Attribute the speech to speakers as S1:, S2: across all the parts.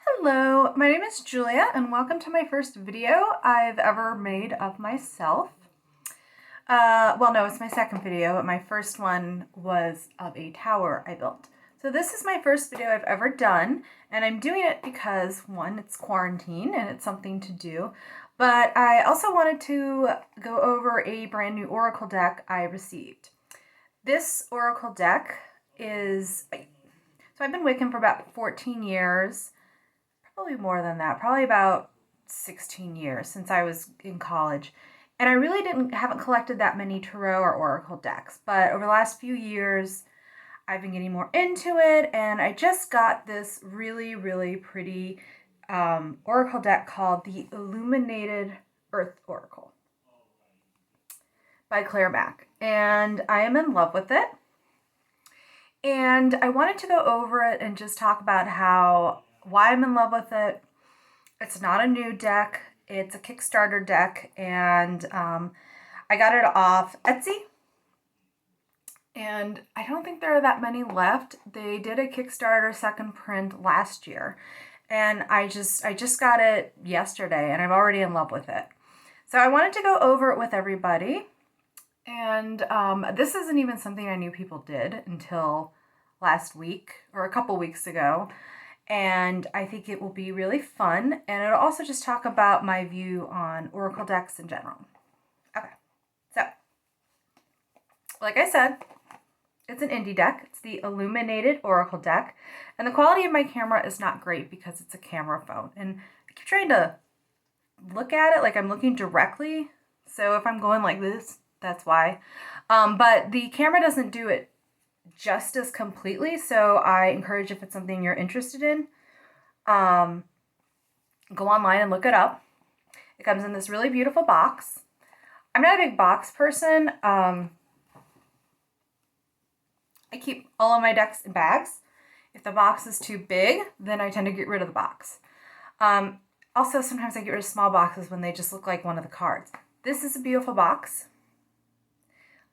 S1: Hello, my name is Julia and welcome to my first video I've ever made of myself. Well, no, it's my second video, but my first one was of a tower I built. So this is my first video I've ever done, and I'm doing it because, one, it's quarantine and it's something to do, but I also wanted to go over a brand new oracle deck I received. This oracle deck is, so I've been Wiccan for about 14 years. Probably more than that, probably about 16 years since I was in college. And I really haven't collected that many tarot or oracle decks, but over the last few years, I've been getting more into it, and I just got this really, really pretty oracle deck called the Illuminated Earth Oracle by Claire Mack, and I am in love with it. And I wanted to go over it and just talk about why I'm in love with it. It's not a new deck. It's a Kickstarter deck, and I got it off Etsy. And I don't think there are that many left. They did a Kickstarter second print last year, and I just got it yesterday, and I'm already in love with it. So I wanted to go over it with everybody. And this isn't even something I knew people did until last week or a couple weeks ago. And I think it will be really fun, and it'll also just talk about my view on oracle decks in general. Okay, so like I said, it's an indie deck. It's the Illuminated Oracle Deck, and the quality of my camera is not great because it's a camera phone, and I keep trying to look at it like I'm looking directly, so if I'm going like this, that's why. But the camera doesn't do it justice completely, so I encourage, if it's something you're interested in, go online and look it up. It comes in this really beautiful box. I'm not a big box person. I keep all of my decks in bags. If the box is too big, then I tend to get rid of the box. Also, sometimes I get rid of small boxes when they just look like one of the cards. This is a beautiful box.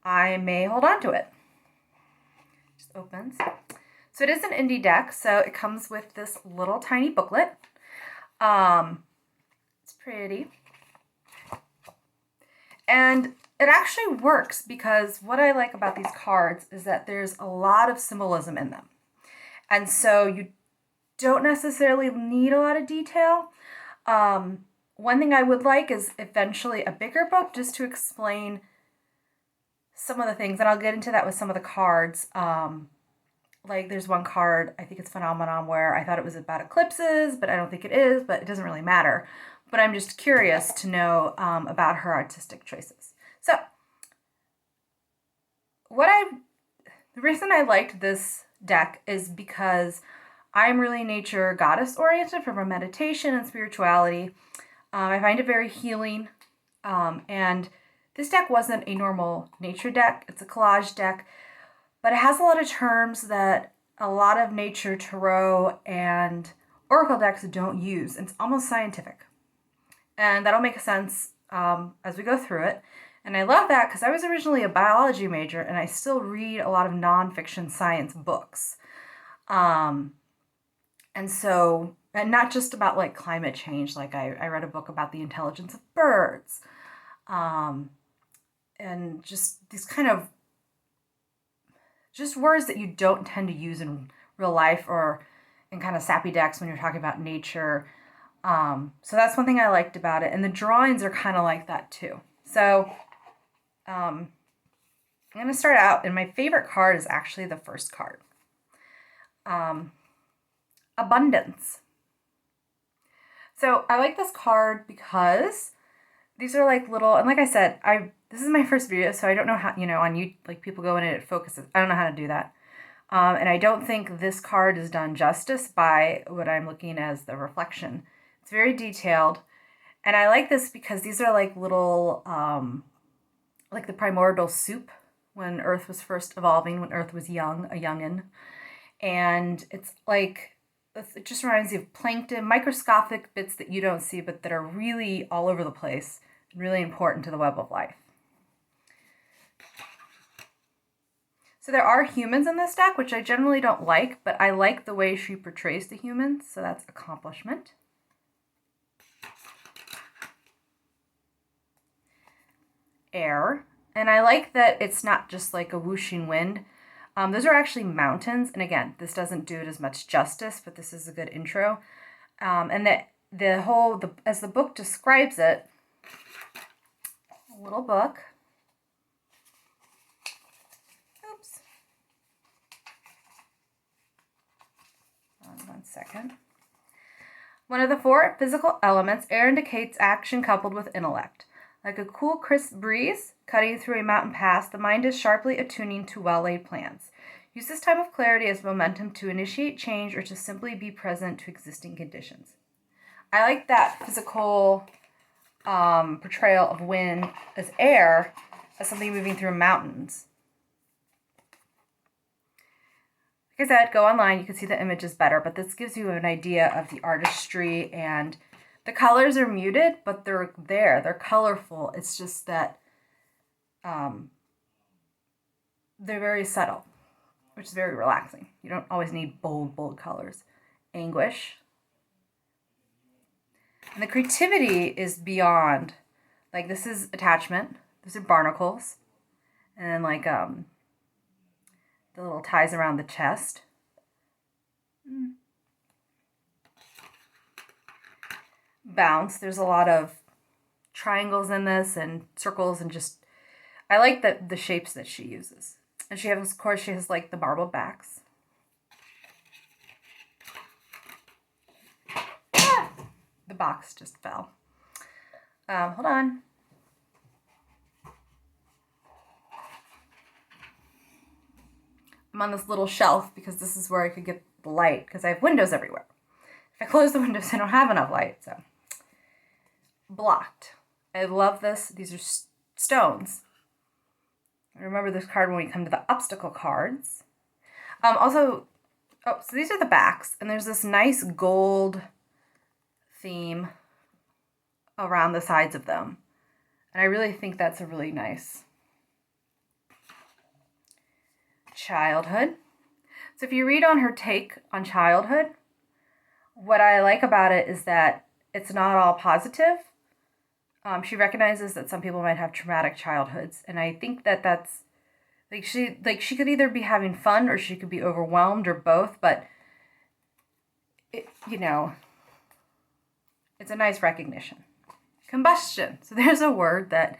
S1: I may hold on to it. Opens. So it is an indie deck, so it comes with this little tiny booklet. It's pretty. And it actually works because what I like about these cards is that there's a lot of symbolism in them. And so you don't necessarily need a lot of detail. One thing I would like is eventually a bigger book just to explain some of the things, and I'll get into that with some of the cards. Like there's one card, I think it's Phenomenon, where I thought it was about eclipses, but I don't think it is, but it doesn't really matter. But I'm just curious to know about her artistic choices. So the reason I liked this deck is because I'm really nature goddess oriented from a meditation and spirituality. I find it very healing, and this deck wasn't a normal nature deck. It's a collage deck, but it has a lot of terms that a lot of nature, tarot, and oracle decks don't use. It's almost scientific. And that'll make sense as we go through it. And I love that because I was originally a biology major, and I still read a lot of nonfiction science books. And not just about like climate change. Like I read a book about the intelligence of birds. And just these kind of just words that you don't tend to use in real life or in kind of sappy decks when you're talking about nature. So that's one thing I liked about it. And the drawings are kind of like that too. So I'm going to start out, and my favorite card is actually the first card. Abundance. So I like this card because these are like little, and like I said, this is my first video, so I don't know how, on you, like people go in and it focuses. I don't know how to do that. And I don't think this card is done justice by what I'm looking as the reflection. It's very detailed. And I like this because these are like little, like the primordial soup when Earth was first evolving, when Earth was young, a youngin'. And it's like, it just reminds you of plankton, microscopic bits that you don't see, but that are really all over the place, really important to the web of life. So there are humans in this deck, which I generally don't like, but I like the way she portrays the humans, so that's accomplishment. Air, and I like that it's not just like a whooshing wind. Those are actually mountains, and again, this doesn't do it as much justice, but this is a good intro. And that as the book describes it, a little book. Oops. 1 second. One of the 4 physical elements, air indicates action coupled with intellect. Like a cool, crisp breeze cutting through a mountain pass, the mind is sharply attuning to well-laid plans. Use this time of clarity as momentum to initiate change or to simply be present to existing conditions. I like that physical portrayal of wind as air, as something moving through mountains. Like I said, go online, you can see the images better, but this gives you an idea of the artistry, and the colors are muted, but they're there. They're colorful. It's just that they're very subtle, which is very relaxing. You don't always need bold colors. Anguish. And the creativity is beyond. Like, this is attachment. These are barnacles. And then, like, the little ties around the chest. Bounce. There's a lot of triangles in this and circles, and just, I like the shapes that she uses. And she has, of course, she has like the marbled backs. The box just fell. Hold on. I'm on this little shelf because this is where I could get the light, because I have windows everywhere. If I close the windows, I don't have enough light, so. Blocked. I love this. These are stones. Remember this card when we come to the obstacle cards. So these are the backs, and there's this nice gold theme around the sides of them. And I really think that's a really nice childhood. So if you read on her take on childhood, what I like about it is that it's not all positive. She recognizes that some people might have traumatic childhoods, and I think that that's she could either be having fun or she could be overwhelmed or both, but it's a nice recognition. Combustion. So there's a word that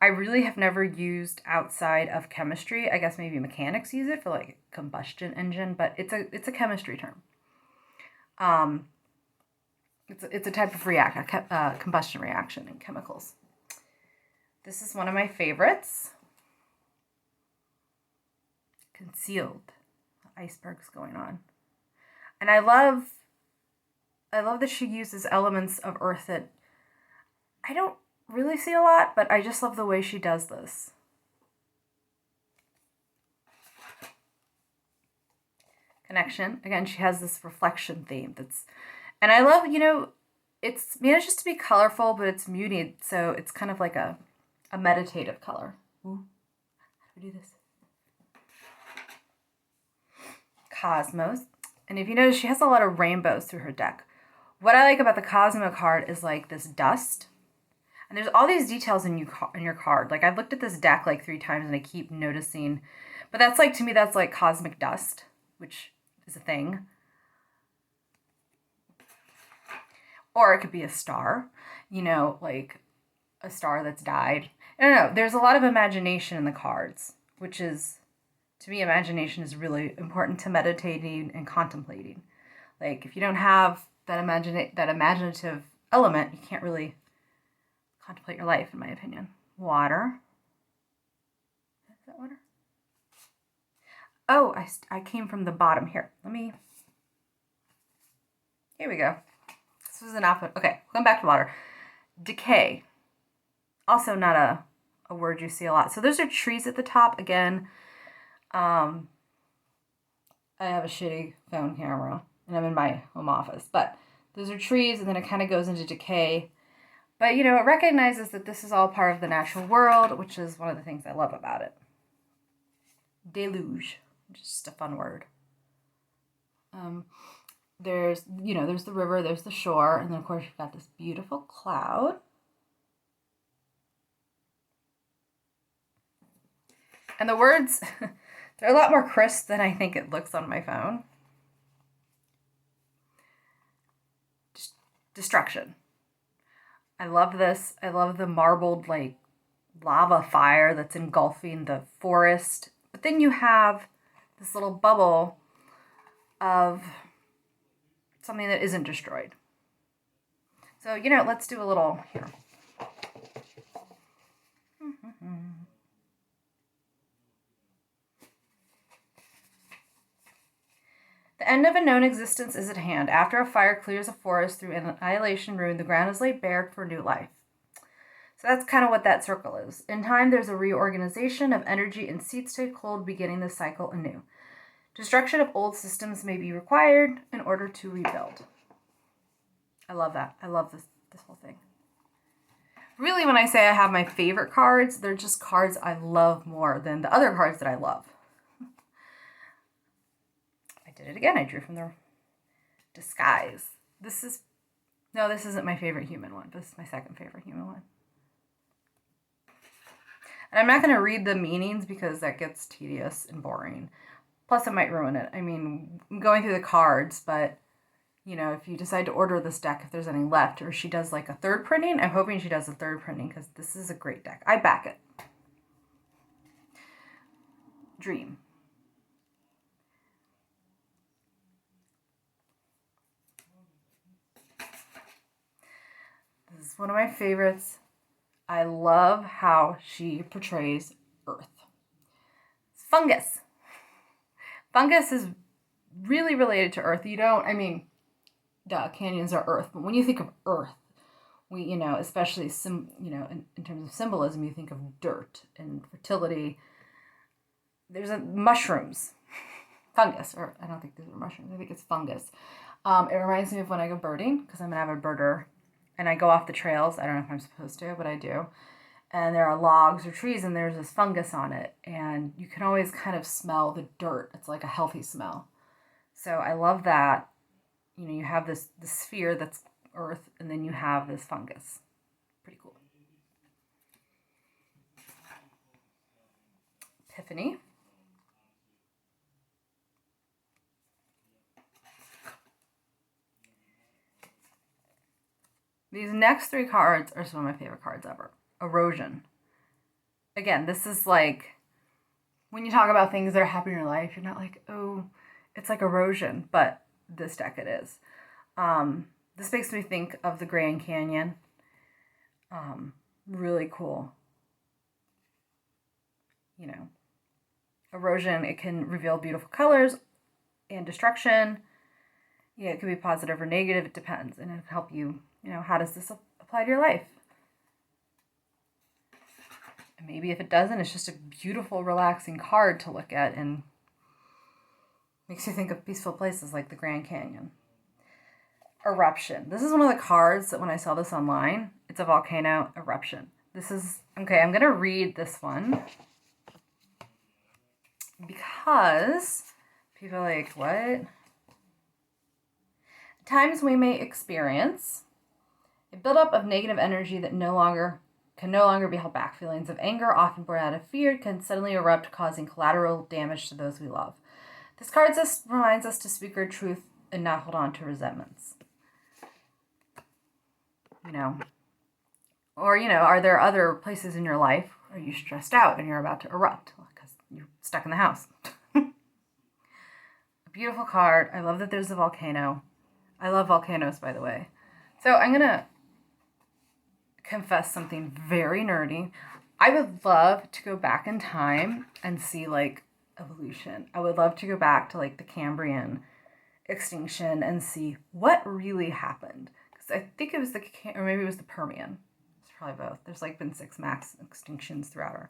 S1: I really have never used outside of chemistry. I guess maybe mechanics use it for like combustion engine, but it's a chemistry term. It's a type of combustion reaction in chemicals. This is one of my favorites. Concealed. Icebergs going on. And I love that she uses elements of earth that I don't really see a lot, but I just love the way she does this. Connection. Again, she has this reflection theme and I love, it manages to be colorful, but it's muted, so it's kind of like a meditative color. Ooh, how do we do this? Cosmos. And if you notice, she has a lot of rainbows through her deck. What I like about the Cosmo card is like this dust. And there's all these details in your card. Like, I've looked at this deck like 3 times and I keep noticing. But that's like, to me, that's like cosmic dust, which is a thing. Or it could be a star, like a star that's died. I don't know. There's a lot of imagination in the cards, which is, to me, imagination is really important to meditating and contemplating. Like, if you don't have that imaginative element, you can't really contemplate your life, in my opinion. Water. Is that water? Oh, I came from the bottom here. Here we go. This was an output. Okay, come back to water. Decay. Also not a word you see a lot. So those are trees at the top. Again, I have a shitty phone camera, and I'm in my home office. But those are trees, and then it kind of goes into decay. But, it recognizes that this is all part of the natural world, which is one of the things I love about it. Deluge, just a fun word. There's the river, there's the shore, and then of course you've got this beautiful cloud. And the words, they're a lot more crisp than I think it looks on my phone. Destruction. I love this. I love the marbled, like, lava fire that's engulfing the forest. But then you have this little bubble of something that isn't destroyed. So, let's do a little here. The end of a known existence is at hand. After a fire clears a forest through an annihilation ruin, the ground is laid bare for new life. So that's kind of what that circle is. In time, there's a reorganization of energy and seeds take hold, beginning the cycle anew. Destruction of old systems may be required in order to rebuild. I love that. I love this whole thing. Really, when I say I have my favorite cards, they're just cards I love more than the other cards that I love. I did it again. I drew from the disguise. This isn't my favorite human one. This is my second favorite human one. And I'm not going to read the meanings because that gets tedious and boring. Plus, it might ruin it. I mean, I'm going through the cards, but, if you decide to order this deck, if there's any left, or she does like a third printing, I'm hoping she does a third printing because this is a great deck. I back it. Dream. This is one of my favorites. I love how she portrays Earth. It's fungus. Fungus is really related to Earth. Canyons are Earth, but when you think of Earth, we, especially in terms of symbolism, you think of dirt and fertility. There's mushrooms, fungus, or I don't think these are mushrooms. I think it's fungus. It reminds me of when I go birding because I'm an avid birder. And I go off the trails. I don't know if I'm supposed to, but I do. And there are logs or trees, and there's this fungus on it. And you can always kind of smell the dirt. It's like a healthy smell. So I love that. You have this sphere that's Earth, and then you have this fungus. Pretty cool. Epiphany. These next three cards are some of my favorite cards ever. Erosion. Again, this is like, when you talk about things that are happening in your life, you're not like, oh, it's like erosion, but this deck it is. This makes me think of the Grand Canyon. Really cool. Erosion, it can reveal beautiful colors and destruction. Yeah, it could be positive or negative. It depends. And it can help you, how does this apply to your life? And maybe if it doesn't, it's just a beautiful, relaxing card to look at and makes you think of peaceful places like the Grand Canyon. Eruption. This is one of the cards that when I saw this online, it's a volcano eruption. I'm going to read this one because people are like, what? At times we may experience a buildup of negative energy that can no longer be held back. Feelings of anger, often born out of fear, can suddenly erupt, causing collateral damage to those we love. This card just reminds us to speak our truth and not hold on to resentments. Or, are there other places in your life where you're stressed out and you're about to erupt because you're stuck in the house? A beautiful card. I love that there's a volcano. I love volcanoes, by the way. So I'm going to confess something very nerdy. I would love to go back in time and see, like, evolution. I would love to go back to, like, the Cambrian extinction and see what really happened. Because I think it was or maybe it was the Permian. It's probably both. There's, like, been 6 mass extinctions throughout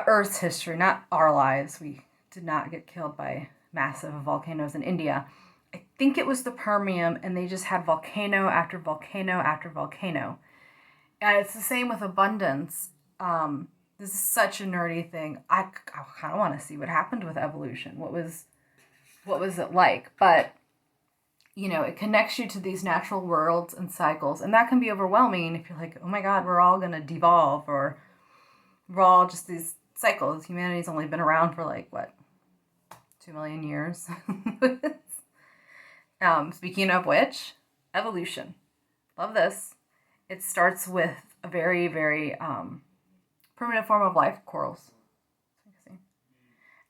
S1: Earth's history, not our lives. We did not get killed by massive volcanoes in India. I think it was the Permian, and they just had volcano after volcano after volcano. And it's the same with abundance. This is such a nerdy thing. I kind of want to see what happened with evolution. What was it like? But, you know, it connects you to these natural worlds and cycles. And that can be overwhelming if you're like, oh my God, we're all going to devolve, or we're all just these cycles. Humanity's only been around for like, what, 2 million years? Speaking of which, evolution. Love this. It starts with a very, very primitive form of life, corals.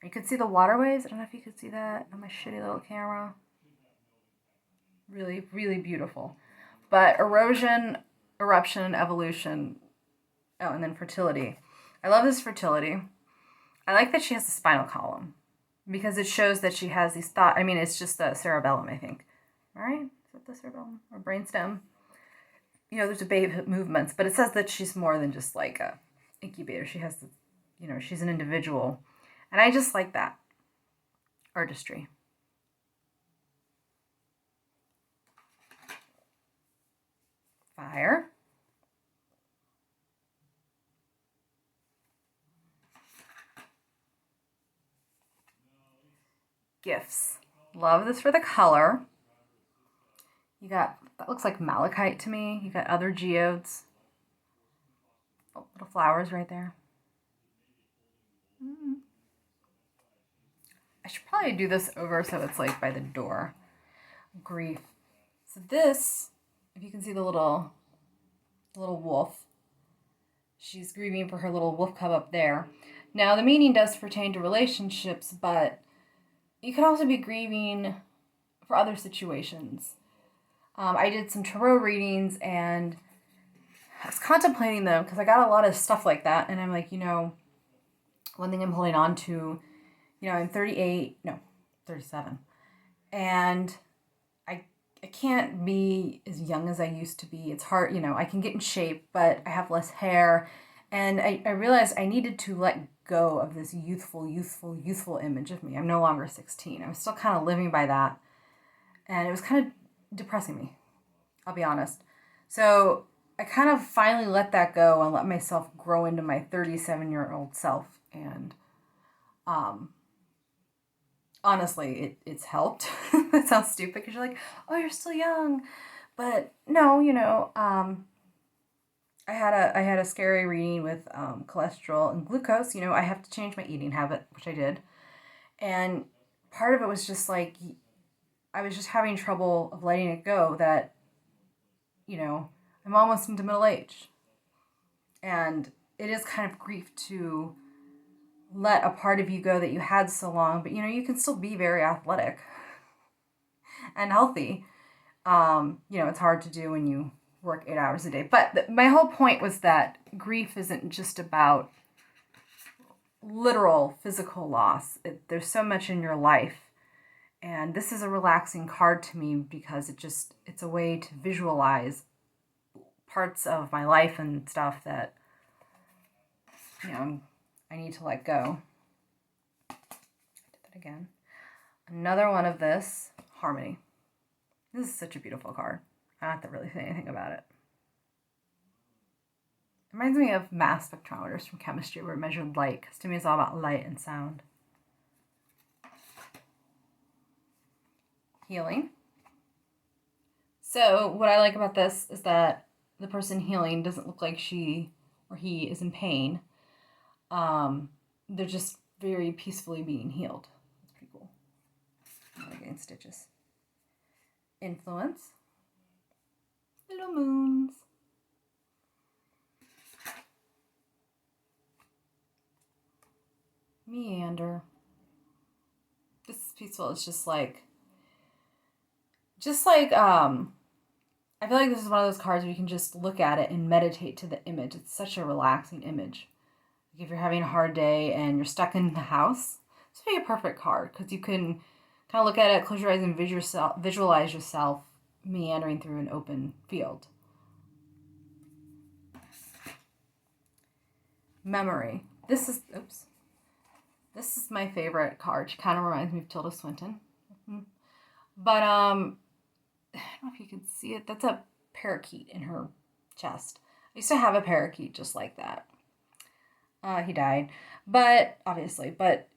S1: You could see the waterways. I don't know if you could see that on my shitty little camera. Really, really beautiful. But erosion, eruption, evolution, oh, and then fertility. I love this fertility. I like that she has the spinal column because it shows that she has these thoughts. I mean, it's just the cerebellum, I think. All right? Is that the cerebellum or brainstem? You know, there's debate movements, but it says that she's more than just like a incubator. She has, you know, she's an individual. And I just like that artistry. Fire. Gifts. Love this for the color. You got, that looks like malachite to me. You got other geodes. Oh, little flowers right there. I should probably do this over so it's like by the door. Grief. So this, if you can see the little wolf, she's grieving for her little wolf cub up there. Now the meaning does pertain to relationships, but you could also be grieving for other situations. I did some tarot readings and I was contemplating them because I got a lot of stuff like that. And I'm like, you know, one thing I'm holding on to, you know, I'm 37. And I can't be as young as I used to be. It's hard, you know, I can get in shape, but I have less hair. And I realized I needed to let go of this youthful image of me. I'm no longer 16. I was still kind of living by that. And it was kind of depressing me, I'll be honest. So I kind of finally let that go and let myself grow into my 37-year-old self. And honestly, it's helped. That sounds stupid because you're like, oh, you're still young. But no, you know, I had a scary reading with cholesterol and glucose. You know, I have to change my eating habit, which I did. And part of it was just like, I was just having trouble of letting it go that, you know, I'm almost into middle age. And it is kind of grief to let a part of you go that you had so long, but you know, you can still be very athletic and healthy. You know, it's hard to do when you work 8 hours a day. But my whole point was that grief isn't just about literal physical loss. There's so much in your life. And this is a relaxing card to me because it's a way to visualize parts of my life and stuff that, you know, I need to let go. I did that again. Another one of this, harmony. This is such a beautiful card. I don't have to really say anything about it. It reminds me of mass spectrometers from chemistry where it measured light, because to me it's all about light and sound. Healing. So what I like about this is that the person healing doesn't look like she or he is in pain. They're just very peacefully being healed. That's pretty cool. I'm getting stitches. Influence. Little moons. Meander. This is peaceful. It's just like I feel like this is one of those cards where you can just look at it and meditate to the image. It's such a relaxing image. Like if you're having a hard day and you're stuck in the house, this would be a perfect card because you can kind of look at it, close your eyes, and visualize yourself meandering through an open field. Memory. This is my favorite card. She kind of reminds me of Tilda Swinton. But I don't know if you can see it. That's a parakeet in her chest. I used to have a parakeet just like that. He died, but obviously, but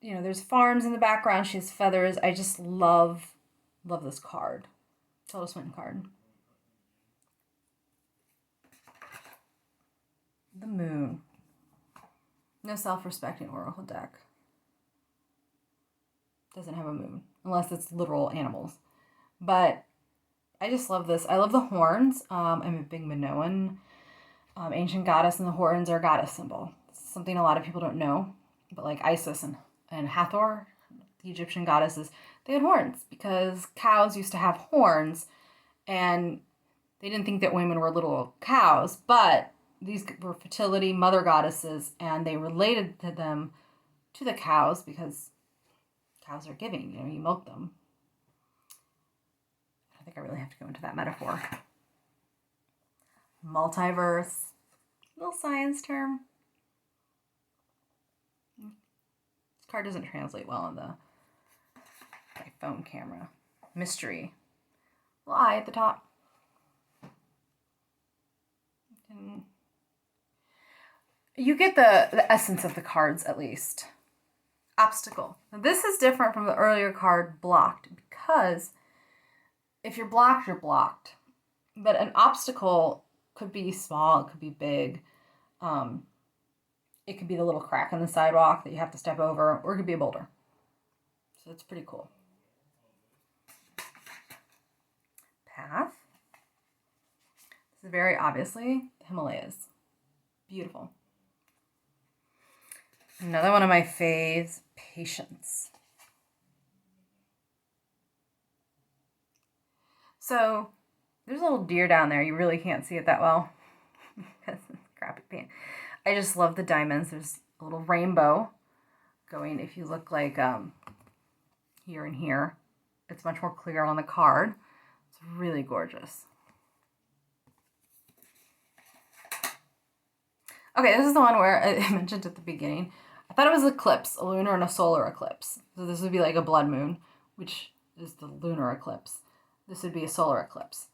S1: you know, there's farms in the background. She has feathers. I just love this card. Tilda Swinton card. The Moon. No self-respecting oracle deck. Doesn't have a moon, unless it's literal animals. But I just love this. I love the horns. I'm a big Minoan ancient goddess, and the horns are a goddess symbol. It's something a lot of people don't know, but like Isis and Hathor, the Egyptian goddesses, they had horns because cows used to have horns, and they didn't think that women were little cows, but these were fertility mother goddesses, and they related to them to the cows because cows are giving, you know, you milk them. I don't think I really have to go into that metaphor. Multiverse, little science term. This card doesn't translate well on my phone camera. Mystery. Little eye at the top. You get the essence of the cards, at least. Obstacle. Now, this is different from the earlier card, blocked, because if you're blocked, you're blocked. But an obstacle could be small, it could be big. It could be the little crack in the sidewalk that you have to step over, or it could be a boulder. So it's pretty cool. Path. This is very obviously the Himalayas. Beautiful. Another one of my faves, Patience. So there's a little deer down there. You really can't see it that well because it's crappy paint. I just love the diamonds. There's a little rainbow going. If you look like here and here, it's much more clear on the card. It's really gorgeous. Okay, this is the one where I mentioned at the beginning. I thought it was an eclipse, a lunar and a solar eclipse. So this would be like a blood moon, which is the lunar eclipse. This would be a solar eclipse.